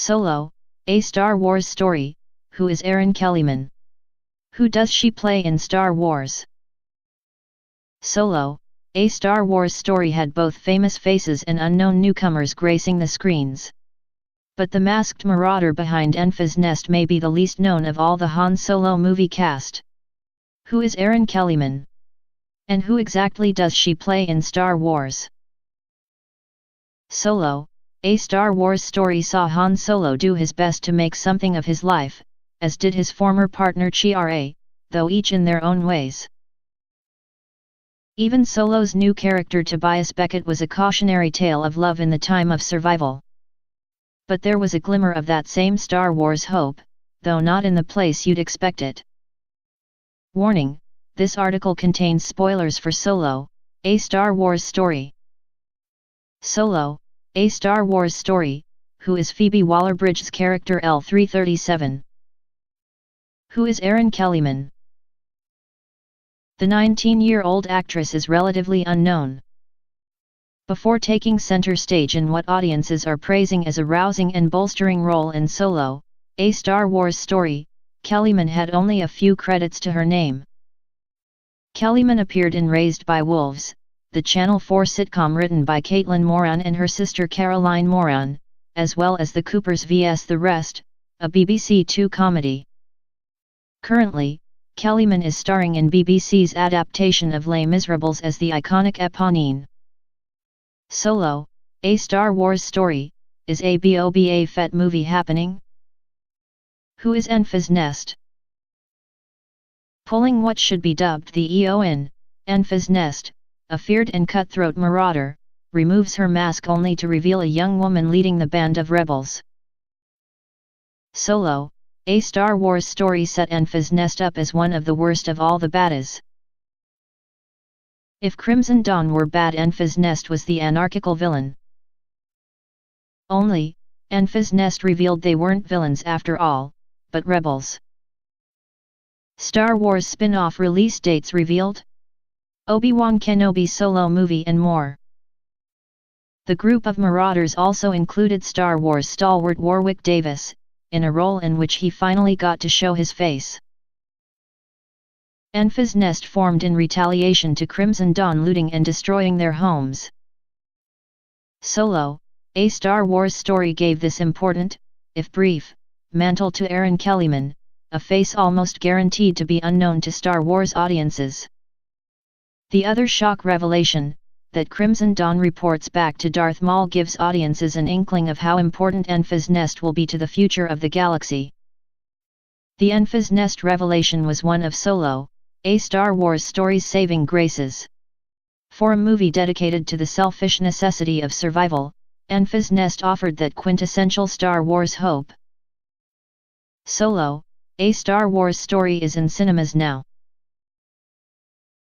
Solo, a Star Wars story. Who is Erin Kellyman? Who does she play in Star Wars? Solo, a Star Wars story had both famous faces and unknown newcomers gracing the screens. But the masked marauder behind Enfys Nest may be the least known of all the Han Solo movie cast. Who is Erin Kellyman? And who exactly does she play in Star Wars? Solo, a Star Wars story saw Han Solo do his best to make something of his life, as did his former partner Qi'ra, though each in their own ways. Even Solo's new character Tobias Beckett was a cautionary tale of love in the time of survival. But there was a glimmer of that same Star Wars hope, though not in the place you'd expect it. Warning: this article contains spoilers for Solo, a Star Wars story. Solo, a Star Wars story. Who is Phoebe Waller-Bridge's character L337? Who is Erin Kellyman? The 19-year-old actress is relatively unknown. Before taking center stage in what audiences are praising as a rousing and bolstering role in Solo, a Star Wars story, Kellyman had only a few credits to her name. Kellyman appeared in Raised by Wolves, the Channel 4 sitcom written by Caitlin Moran and her sister Caroline Moran, as well as The Coopers vs. the Rest, a BBC Two comedy. Currently, Kellyman is starring in BBC's adaptation of Les Miserables as the iconic Eponine. Solo, a Star Wars story. Is a BOBA FETT movie happening? Who is Enfys Nest? Pulling what should be dubbed the EO in Enfys Nest, a feared and cutthroat marauder, removes her mask only to reveal a young woman leading the band of rebels. Solo, a Star Wars story set Enfys Nest up as one of the worst of all the baddies. If Crimson Dawn were bad, Enfys Nest was the anarchical villain. Only, Enfys Nest revealed they weren't villains after all, but rebels. Star Wars spin-off release dates revealed? Obi-Wan Kenobi solo movie and more. The group of marauders also included Star Wars stalwart Warwick Davis, in a role in which he finally got to show his face. Enfys Nest formed in retaliation to Crimson Dawn looting and destroying their homes. Solo, a Star Wars story gave this important, if brief, mantle to Erin Kellyman, a face almost guaranteed to be unknown to Star Wars audiences. The other shock revelation, that Crimson Dawn reports back to Darth Maul, gives audiences an inkling of how important Enfys Nest will be to the future of the galaxy. The Enfys Nest revelation was one of Solo, a Star Wars story's saving graces. For a movie dedicated to the selfish necessity of survival, Enfys Nest offered that quintessential Star Wars hope. Solo, a Star Wars story is in cinemas now.